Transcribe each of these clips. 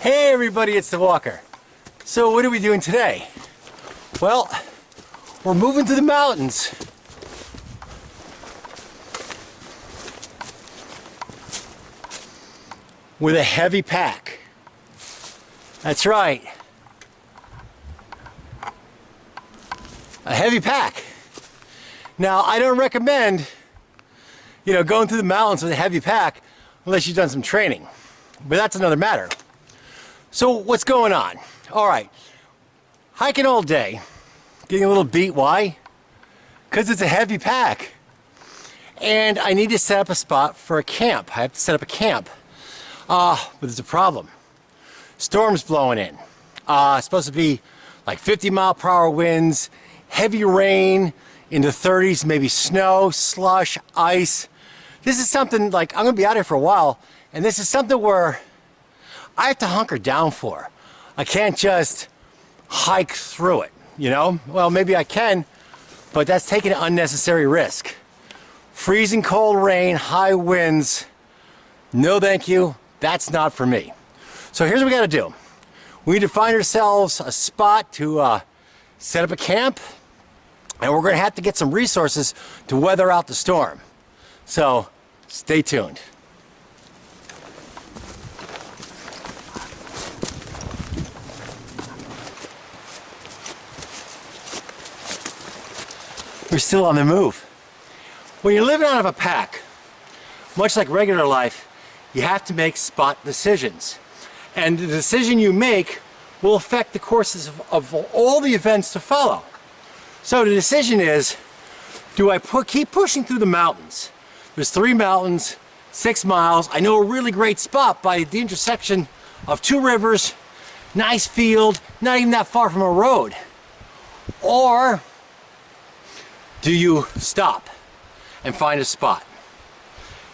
Hey everybody, it's the Walker. So what are we doing today? Well, we're moving to the mountains. With a heavy pack. That's right. A heavy pack. Now, I don't recommend, going through the mountains with a heavy pack unless you've done some training. But that's another matter. So what's going on? All right, hiking all day, getting a little beat. Why? Because it's a heavy pack. And I need to set up a spot for a camp. I have to set up a camp. But there's a problem. Storm's blowing in. It's supposed to be like 50-mile-per-hour winds, heavy rain, into 30s, maybe snow, slush, ice. This is something like, I'm gonna be out here for a while, and this is something where I have to hunker down for. I can't just hike through it, Well, maybe I can, but that's taking an unnecessary risk. Freezing cold rain, high winds, no thank you, that's not for me. So here's what we gotta do. We need to find ourselves a spot to set up a camp, and we're gonna have to get some resources to weather out the storm. So stay tuned. We're still on the move. When you're living out of a pack, much like regular life, you have to make spot decisions. And the decision you make will affect the courses of all the events to follow. So the decision is, do I keep pushing through the mountains? There's 3 mountains, 6 miles. I know a really great spot by the intersection of 2 rivers, nice field, not even that far from a road. Or do you stop and find a spot?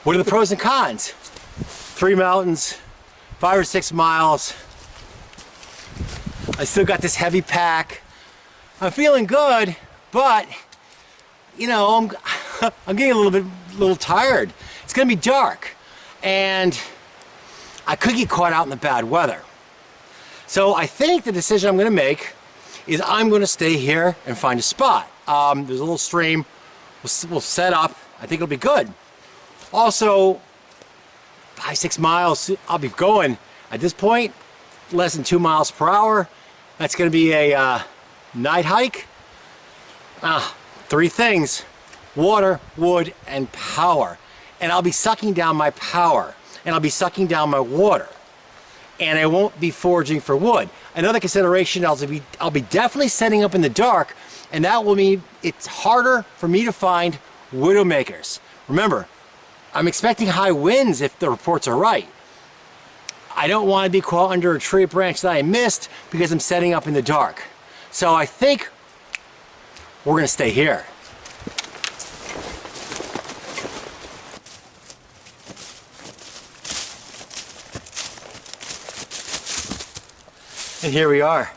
What are the pros and cons? 3 mountains, 5 or 6 miles. I still got this heavy pack. I'm feeling good, but I'm getting a little tired. It's gonna be dark, and I could get caught out in the bad weather. So I think the decision I'm gonna make is I'm gonna stay here and find a spot. There's a little stream. We'll set up. I think it'll be good. Also, 5, 6 miles, I'll be going. At this point, less than 2 miles per hour. That's going to be a night hike. 3 things: water, wood, and power. And I'll be sucking down my power. And I'll be sucking down my water. And I won't be foraging for wood. Another consideration, I'll be definitely setting up in the dark, and that will mean it's harder for me to find widowmakers. Remember, I'm expecting high winds if the reports are right. I don't want to be caught under a tree branch that I missed because I'm setting up in the dark. So I think we're going to stay here. And here we are.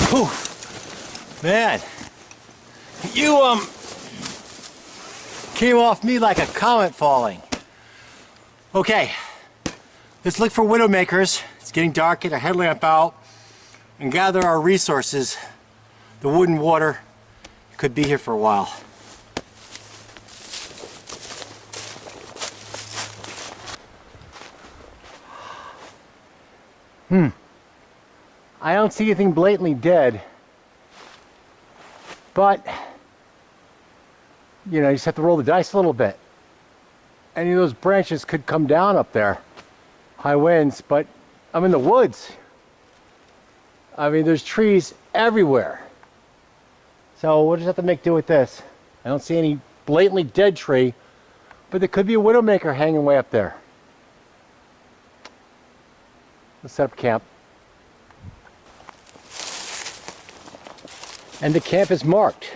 Whew. Man, you came off me like a comet falling. Okay, let's look for widowmakers. It's getting dark, get our headlamp out, and gather our resources. The wood and water could be here for a while. I don't see anything blatantly dead, but you just have to roll the dice a little bit. Any of those branches could come down up there. High winds, but I'm in the woods. I mean, there's trees everywhere. So we'll just have to make do with this. I don't see any blatantly dead tree, but there could be a widowmaker hanging way up there. Let's set up camp. And the camp is marked.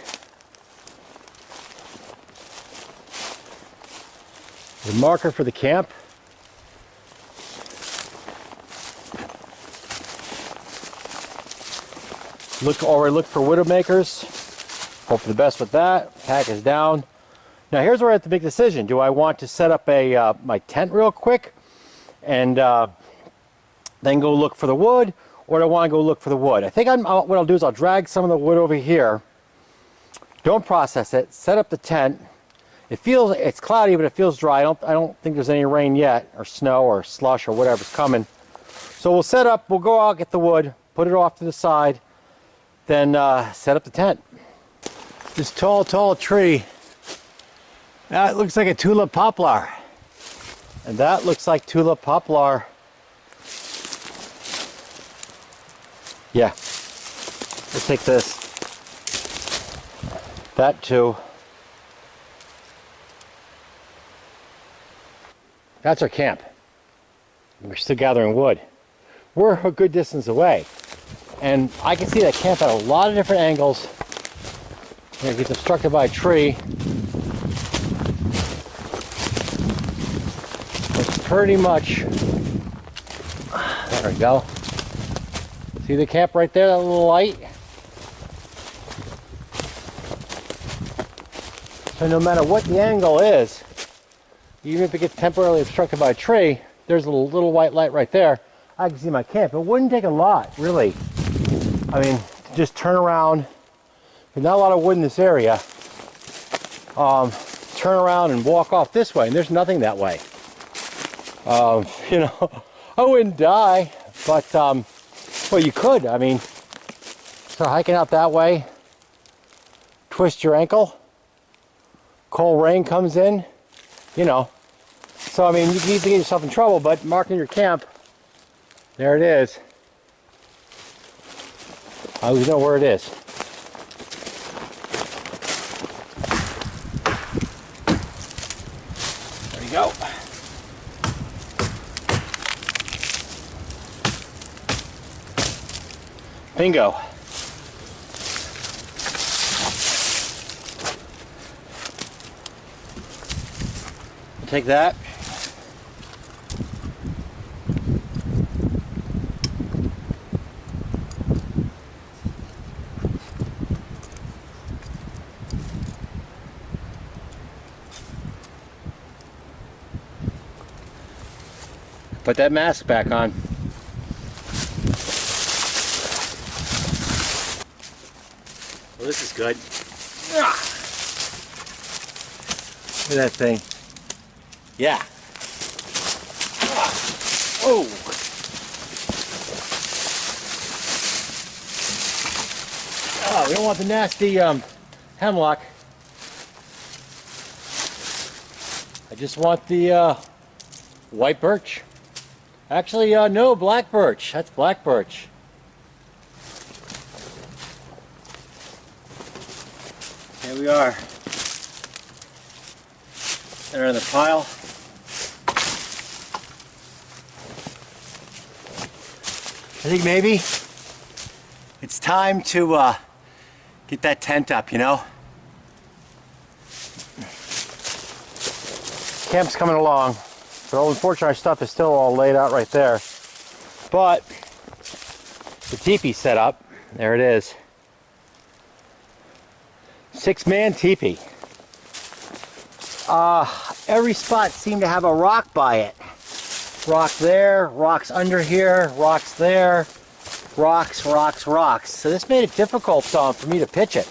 The marker for the camp. Look for widowmakers. Hope for the best with that. Pack is down. Now here's where I have to make a decision. Do I want to set up a my tent real quick and then go look for the wood, or do I want to go look for the wood? I think what I'll do is I'll drag some of the wood over here. Don't process it. Set up the tent. It's cloudy, but it feels dry. I don't think there's any rain yet, or snow, or slush, or whatever's coming. So we'll set up. We'll go out, get the wood, put it off to the side, then set up the tent. This tall tree, that looks like a tulip poplar. And that looks like tulip poplar. Yeah, let's take this. That too. That's our camp. We're still gathering wood. We're a good distance away. And I can see that camp at a lot of different angles. It gets obstructed by a tree. It's pretty much, there we go. See the camp right there, that little light? So no matter what the angle is, even if it gets temporarily obstructed by a tree, there's a little white light right there. I can see my camp. It wouldn't take a lot, really. I mean, just turn around. There's not a lot of wood in this area. Turn around and walk off this way, and there's nothing that way. You know, I wouldn't die, but well, you could. I mean, start hiking out that way, twist your ankle, cold rain comes in, you know. So I mean, you can easily get yourself in trouble, but marking your camp, there it is. I always know where it is. There you go. Bingo. I'll take that. Put that mask back on. Well, this is good. Look at that thing. Yeah. Oh. Oh, we don't want the nasty hemlock. I just want the white birch. Actually, no, black birch. That's black birch. Here we are. They're in the pile. I think maybe it's time to get that tent up, you know? Camp's coming along. So unfortunately our stuff is still all laid out right there. But the teepee's set up. There it is. 6-man teepee. Every spot seemed to have a rock by it. Rock there, rocks under here, rocks there, rocks, rocks, rocks. So this made it difficult for me to pitch it.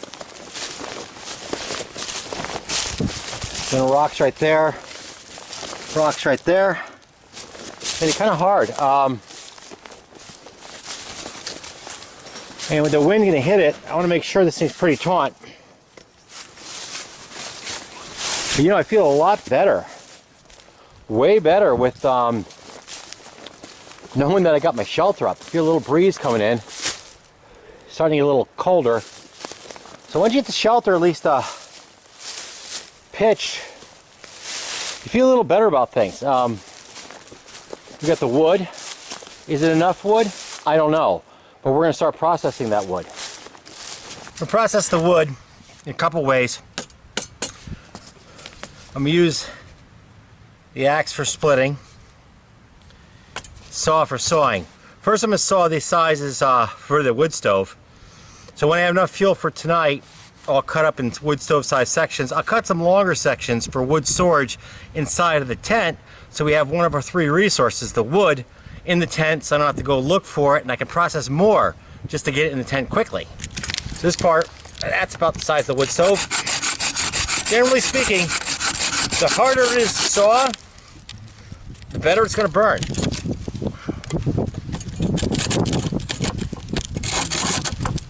Then rocks right there, rocks right there. Made it kind of hard. And with the wind going to hit it, I want to make sure this thing's pretty taut. But you know, I feel a lot better. Way better with knowing that I got my shelter up. I feel a little breeze coming in. Starting to get a little colder. So once you get the shelter, at least pitch, you feel a little better about things. We got the wood. Is it enough wood? I don't know. But we're going to start processing that wood. We'll process the wood in a couple ways. I'm going to use the axe for splitting, saw for sawing. First I'm going to saw these sizes for the wood stove. So when I have enough fuel for tonight, all cut up in wood stove size sections. I'll cut some longer sections for wood storage inside of the tent, so we have one of our 3 resources, the wood, in the tent, so I don't have to go look for it, and I can process more just to get it in the tent quickly. So this part, that's about the size of the wood stove. Generally speaking, the harder it is to saw, the better it's going to burn.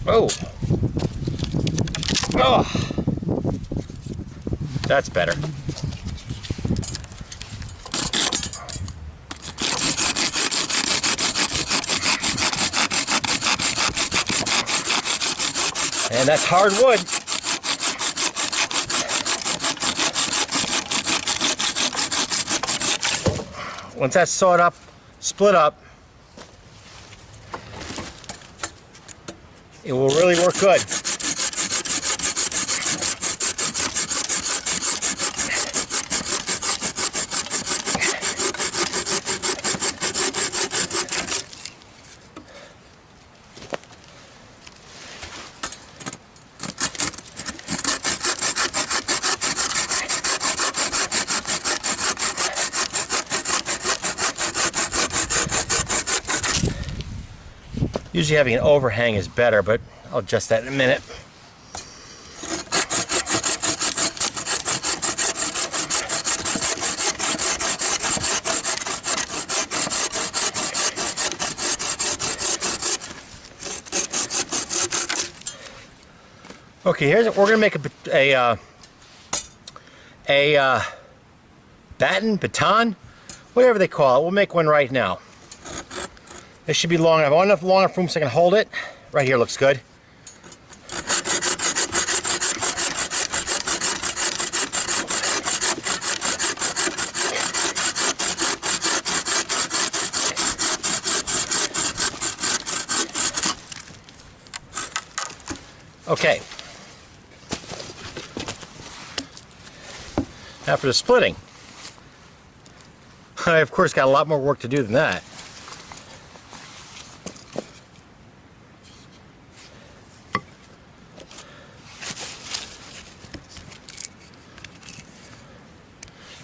Oh. Oh. That's better. And that's hard wood. Once that's sawed up, split up, it will really work good. Usually having an overhang is better, but I'll adjust that in a minute. Okay, here's we're gonna make a baton, whatever they call it. We'll make one right now. This should be long enough. I want long enough room so I can hold it. Right here looks good. Okay. Now for the splitting. I of course got a lot more work to do than that.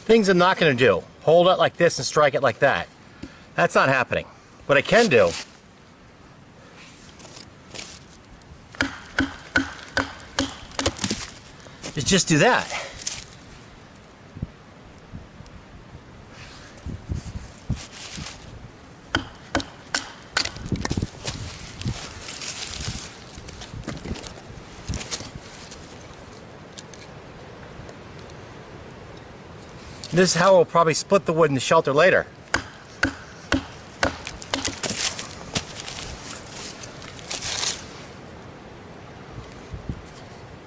Things I'm not going to do. Hold it like this and strike it like that. That's not happening. What I can do is just do that. This is how we'll probably split the wood in the shelter later.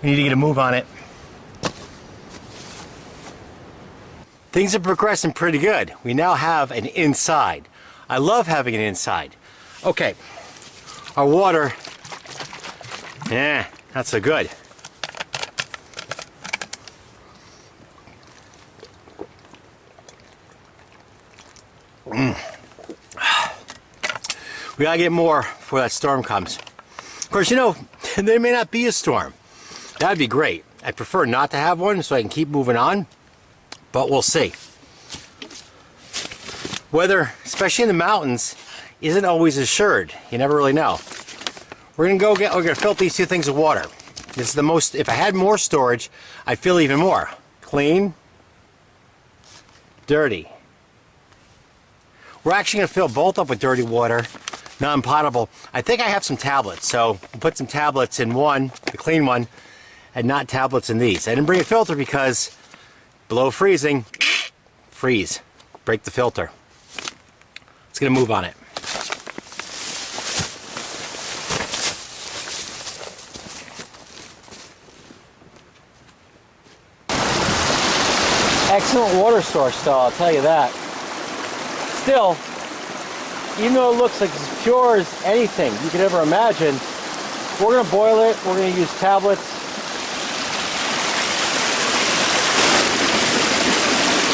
We need to get a move on it. Things are progressing pretty good. We now have an inside. I love having an inside. Okay, our water, not so good. We gotta get more before that storm comes. Of course, you know, there may not be a storm. That'd be great. I'd prefer not to have one so I can keep moving on, but we'll see. Weather, especially in the mountains, isn't always assured. You never really know. We're gonna fill these 2 things with water. This is the most, if I had more storage, I'd fill even more. Clean, dirty. We're actually gonna fill both up with dirty water, non-potable. I think I have some tablets, so we'll put some tablets in one, the clean one, and not tablets in these. I didn't bring a filter because below freezing, freeze, break the filter. Let's get a move on it. Excellent water source though, I'll tell you that. Still, even though it looks like as pure as anything you could ever imagine, we're going to boil it, we're going to use tablets.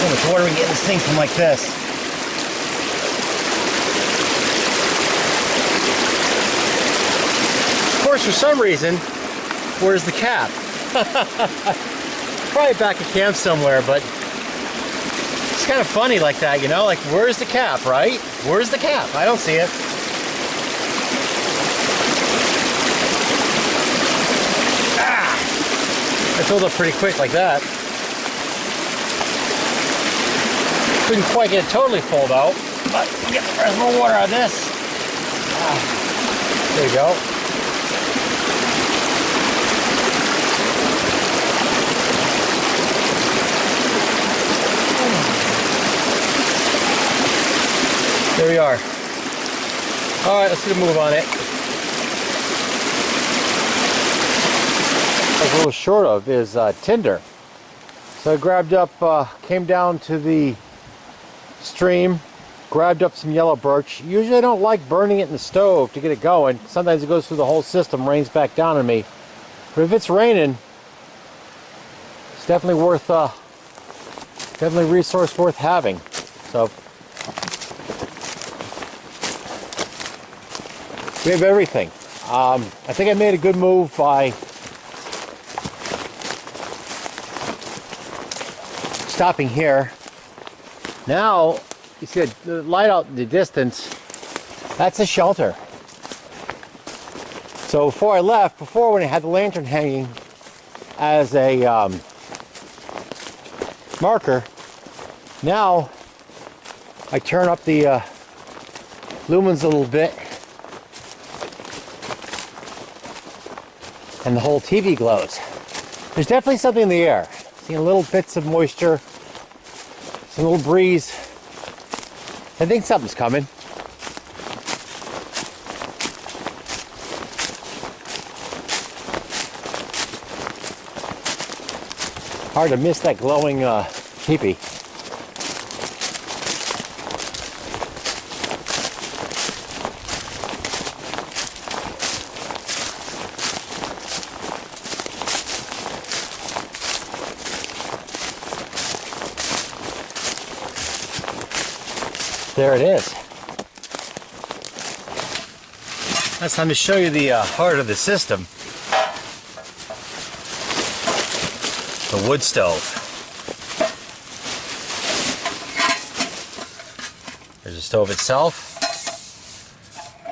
How much water we get in this thing from like this? Of course, for some reason, where's the cap? Probably back at camp somewhere, but it's kind of funny like that, you know? Like, where's the cap, right? Where's the cap? I don't see it. Ah! It filled up pretty quick like that. Couldn't quite get it totally full though, but we'll get the rest more water out of this. There you go. There we are. All right, let's get a move on it. What I was a little short of is tinder. So I grabbed up, came down to the stream, grabbed up some yellow birch. Usually I don't like burning it in the stove to get it going. Sometimes it goes through the whole system, rains back down on me. But if it's raining, it's definitely worth, definitely a resource worth having. So we have everything. I think I made a good move by stopping here. Now, you see the light out in the distance, that's a shelter. So before I left, before when I had the lantern hanging as a marker, now I turn up the lumens a little bit and the whole TV glows. There's definitely something in the air. Seeing little bits of moisture, some little breeze. I think something's coming. Hard to miss that glowing teepee. There it is. That's time to show you the heart of the system. The wood stove. There's the stove itself.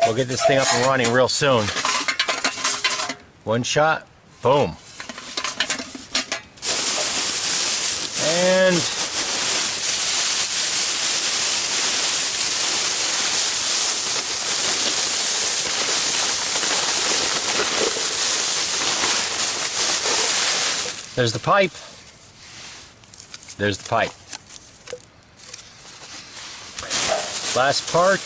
We'll get this thing up and running real soon. One shot, boom. And there's the pipe. There's the pipe. Last part.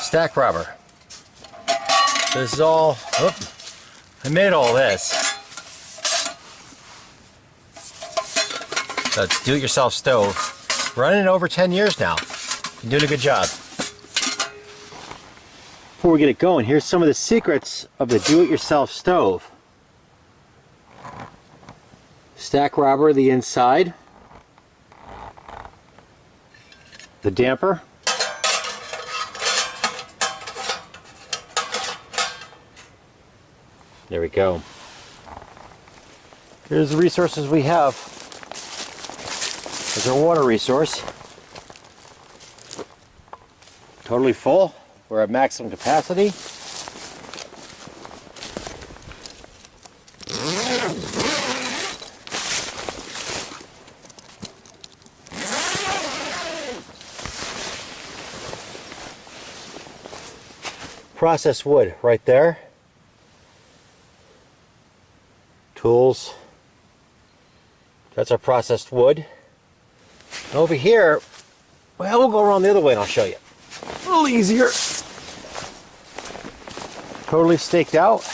Stack rubber. This is all, I made all this. So it's do-it-yourself stove. Running over 10 years now. You're doing a good job. Before we get it going, here's some of the secrets of the do-it-yourself stove. Stack rubber the inside. The damper. There we go. Here's the resources we have. There's our water resource. Totally full. We're at maximum capacity. Processed wood right there. Tools. That's our processed wood. And over here, well, we'll go around the other way and I'll show you. A little easier. Totally staked out.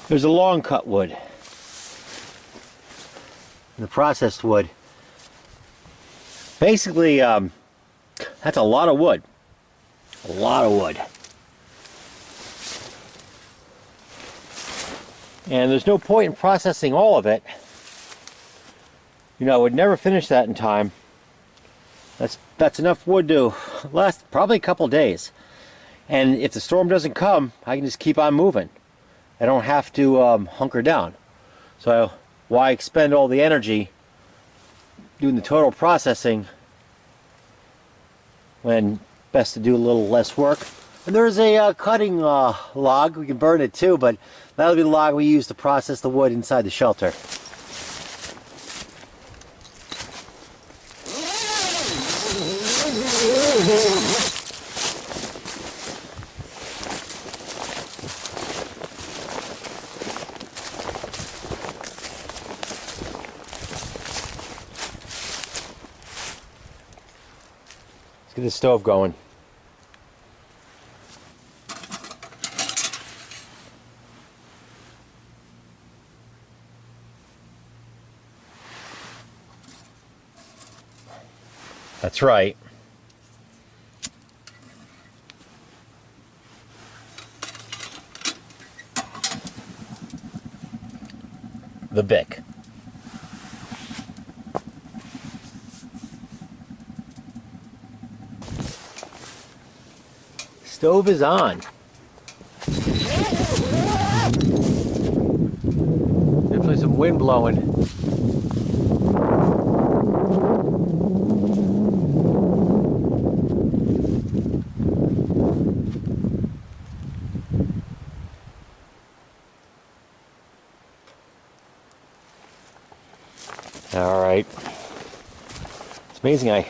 There's a long cut wood. And the processed wood. Basically, that's a lot of wood. A lot of wood. And there's no point in processing all of it. You know, I would never finish that in time. That's enough wood to last probably a couple days. And if the storm doesn't come, I can just keep on moving. I don't have to hunker down. So why expend all the energy doing the total processing when best to do a little less work? And there's a cutting log. We can burn it too, but that'll be the log we use to process the wood inside the shelter. Let's get the stove going. That's right. The Bic. Stove is on. Definitely some wind blowing. All right. It's amazing I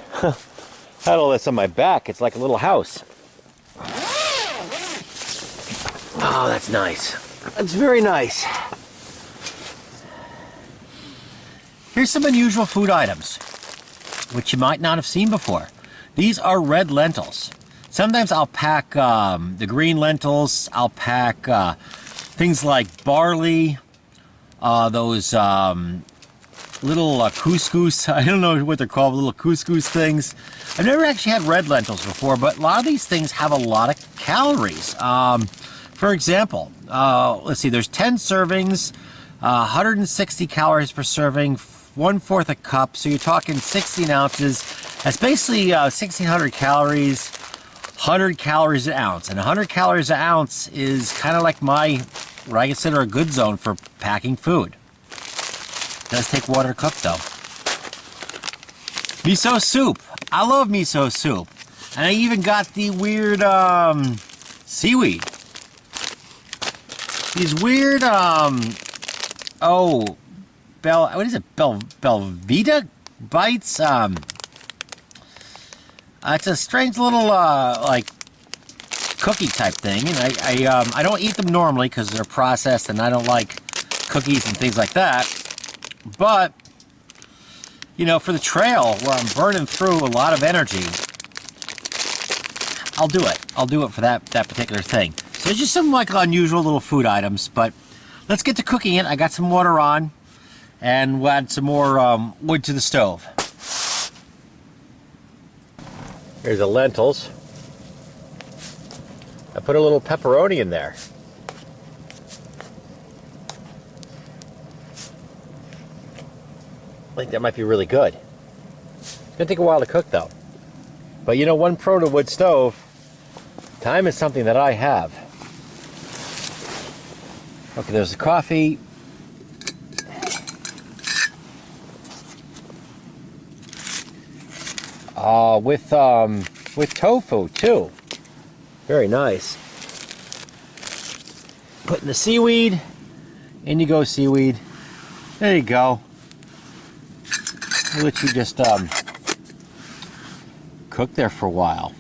had all this on my back. It's like a little house. Oh, that's nice. That's very nice. Here's some unusual food items, which you might not have seen before. These are red lentils. Sometimes I'll pack the green lentils. I'll pack things like barley, those little couscous. I don't know what they're called, little couscous things. I've never actually had red lentils before, but a lot of these things have a lot of calories. For example, let's see, there's 10 servings, 160 calories per serving, 1/4 a cup, so you're talking 16 ounces. That's basically 1,600 calories, 100 calories an ounce. And 100 calories an ounce is kind of like what I consider a good zone for packing food. It does take water to cook though. Miso soup. I love miso soup. And I even got the weird seaweed. These weird what is it? Belvita bites. It's a strange little like cookie type thing, and I don't eat them normally because they're processed, and I don't like cookies and things like that. But you know, for the trail where I'm burning through a lot of energy, I'll do it. I'll do it for that particular thing. So it's just some like unusual little food items, but let's get to cooking it. I got some water on, and we'll add some more wood to the stove. Here's the lentils. I put a little pepperoni in there. I think that might be really good. It's gonna take a while to cook though. But you know, one pro to wood stove, time is something that I have. Okay, there's the coffee. With tofu too. Very nice. Putting the seaweed. In you go, seaweed. There you go. I'll let you just cook there for a while.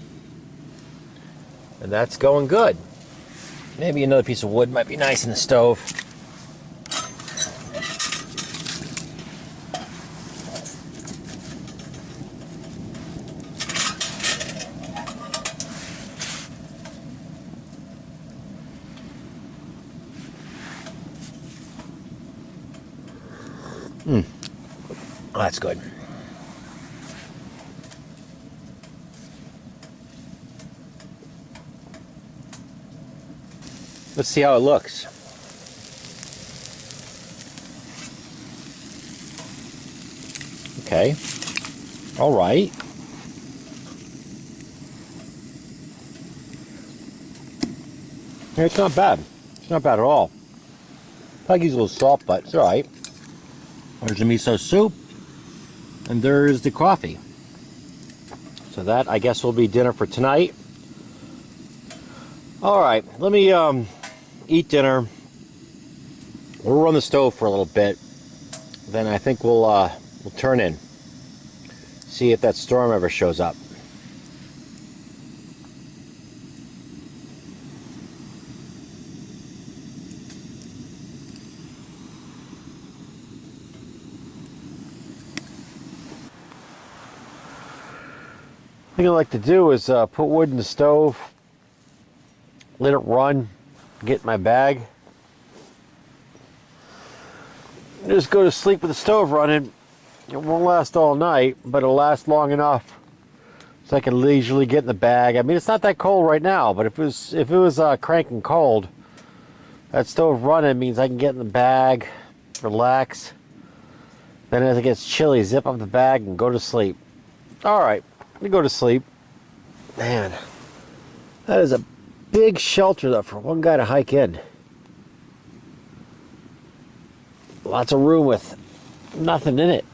And that's going good. Maybe another piece of wood might be nice in the stove. Oh, that's good. Let's see how it looks. Okay. All right. Yeah, it's not bad. It's not bad at all. I use a little salt, but it's all right. There's the miso soup, and there's the coffee. So that, I guess, will be dinner for tonight. All right, let me eat dinner. We'll run the stove for a little bit. Then I think we'll turn in. See if that storm ever shows up. The thing I like to do is put wood in the stove, let it run, get my bag, just go to sleep with the stove running. It won't last all night, but it'll last long enough so I can leisurely get in the bag. I mean, it's not that cold right now, but if it was cranking cold, that stove running means I can get in the bag, relax. Then as it gets chilly, zip up the bag and go to sleep. All right. Let me go to sleep. Man, that is a big shelter though for one guy to hike in. Lots of room with nothing in it.